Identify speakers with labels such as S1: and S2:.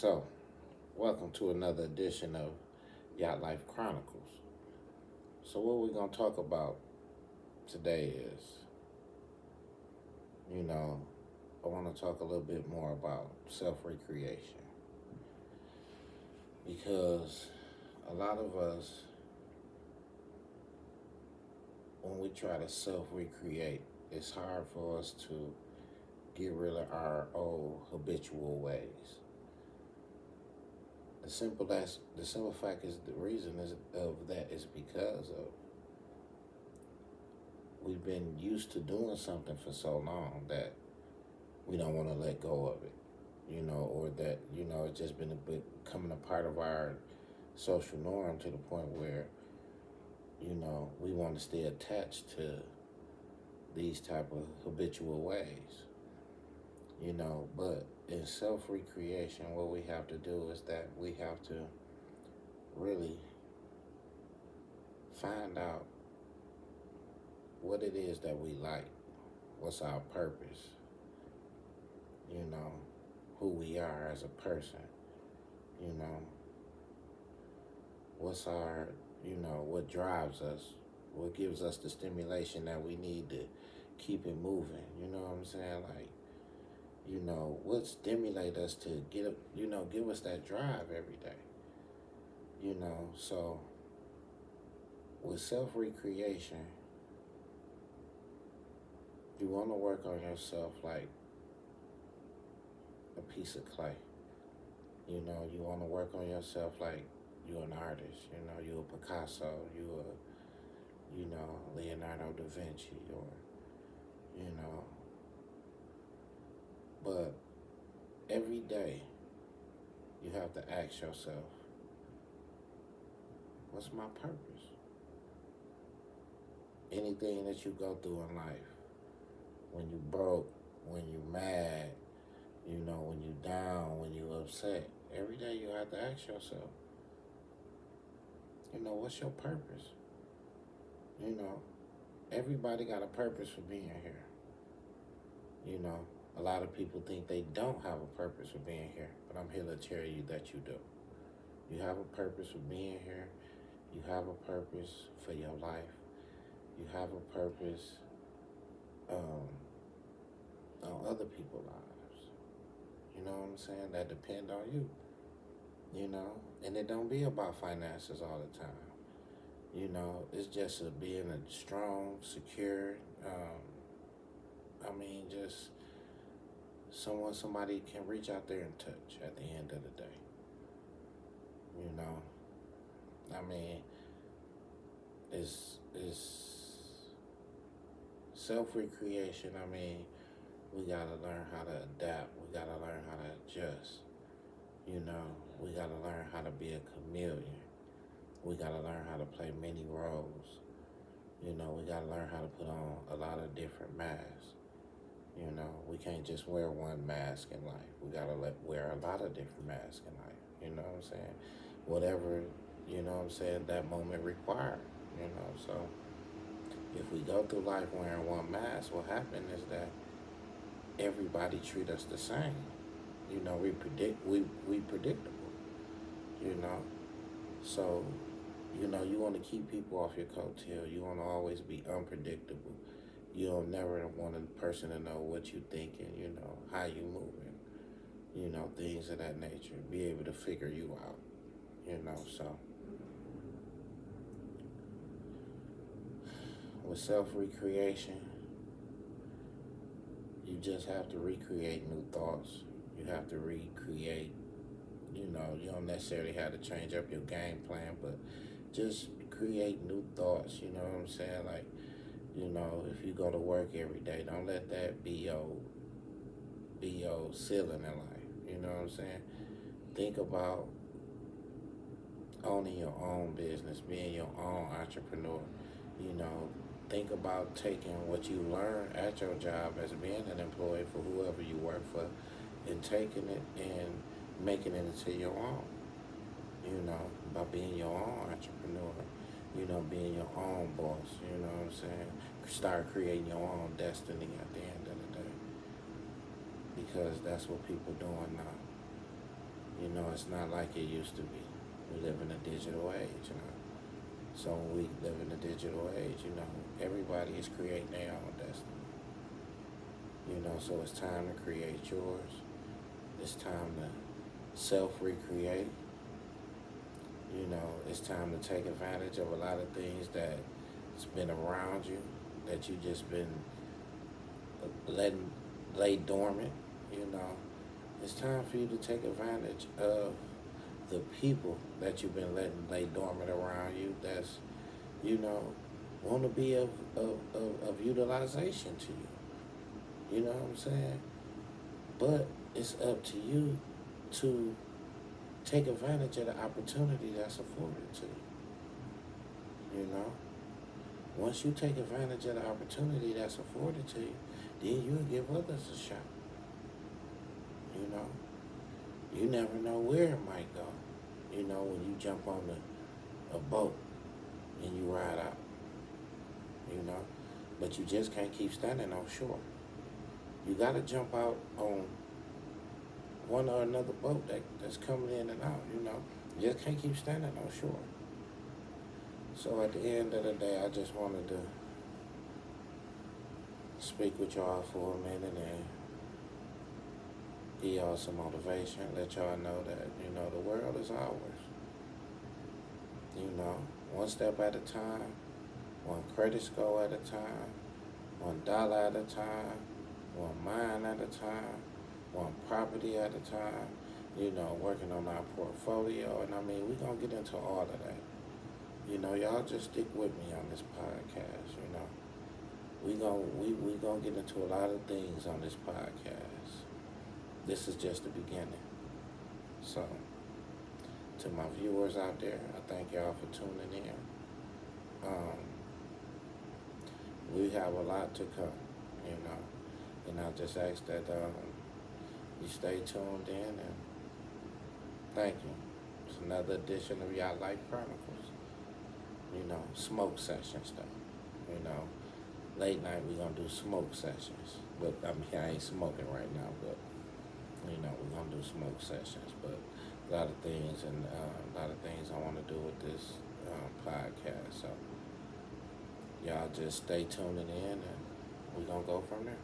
S1: So, welcome to another edition of YatlifeChronicles. So, what we're going to talk about today is, you know, I want to talk a little bit more about self recreation because a lot of us, when we try to self recreate, it's hard for us to get rid of our old habitual ways. The simple fact is the reason of that is because of we've been used to doing something for so long that we don't want to let go of it, or that, it's just been becoming a part of our social norm to the point where, we want to stay attached to these type of habitual ways, but in self-recreation, what we have to do is that we have to really find out what it is that we like, what's our purpose, who we are as a person, you know, what's our, what drives us, what gives us the stimulation that we need to keep it moving, you know what I'm saying? Like, what stimulate us to get, give us that drive every day, so with self-recreation, you want to work on yourself like a piece of clay. You want to work on yourself like you're an artist. You're a Picasso. Leonardo da Vinci, or, but every day you have to ask yourself, what's my purpose? Anything that you go through in life, when you broke, when you mad, when you down, when you upset, every day you have to ask yourself, what's your purpose? Everybody got a purpose for being here. A lot of people think they don't have a purpose for being here, but I'm here to tell you that you do. You have a purpose for being here. You have a purpose for your life. You have a purpose on other people's lives. You know what I'm saying? That depend on you. And it don't be about finances all the time. It's just being a strong, secure, just somebody can reach out there and touch at the end of the day. It's self-recreation. We gotta learn how to adapt. We gotta learn how to adjust. We gotta learn how to be a chameleon. We gotta learn how to play many roles. We gotta learn how to put on a lot of different masks. We can't just wear one mask in life. We gotta wear a lot of different masks in life. You know what I'm saying? Whatever, that moment required. So if we go through life wearing one mask, what happens is that everybody treat us the same. We predictable. So, you want to keep people off your coattail. You want to always be unpredictable. You don't never want a person to know what you thinking, how you moving, things of that nature. Be able to figure you out, so. With self-recreation, you just have to recreate new thoughts. You have to recreate, you don't necessarily have to change up your game plan, but just create new thoughts, you know what I'm saying? Like, if you go to work every day, don't let that be your ceiling in life, you know what I'm saying? Think about owning your own business, being your own entrepreneur, think about taking what you learn at your job as being an employee for whoever you work for and taking it and making it into your own, by being your own entrepreneur, being your own boss, you know what I'm saying? Start creating your own destiny at the end of the day, because that's what people doing now. You know, it's not like it used to be. We live in a digital age, you know. So when we live in a digital age, you know, everybody is creating their own destiny. You know, so it's time to create yours. It's time to self-recreate. You know, it's time to take advantage of a lot of things that's been around you, that you just been letting lay dormant. You know, it's time for you to take advantage of the people that you've been letting lay dormant around you. That's, you know, want to be of utilization to you. You know what I'm saying? But it's up to you to take advantage of the opportunity that's afforded to you. You know? Once you take advantage of the opportunity that's afforded to you, then you'll give others a shot. You know? You never know where it might go. You know, when you jump on a boat and you ride out. You know? But you just can't keep standing on shore. You got to jump out on one or another boat that's coming in and out, you know. You just can't keep standing on shore. So at the end of the day, I just wanted to speak with y'all for a minute and give y'all some motivation, let y'all know that, you know, the world is ours. You know, one step at a time, one credit score at a time, one dollar at a time, one mind at a time, one property at a time, you know, working on our portfolio. And I mean, we're going to get into all of that. You know, y'all just stick with me on this podcast, you know. We gonna get into a lot of things on this podcast. This is just the beginning. So, to my viewers out there, I thank y'all for tuning in. We have a lot to come, you know. And I just ask that you stay tuned in, and thank you. It's another edition of YatlifeChronicles. You know, smoke sessions though. You know, late night we're gonna do smoke sessions. But I mean, I ain't smoking right now, but you know, we're gonna do smoke sessions. But a lot of things I want to do with this podcast. So y'all just stay tuning in, and we're gonna go from there.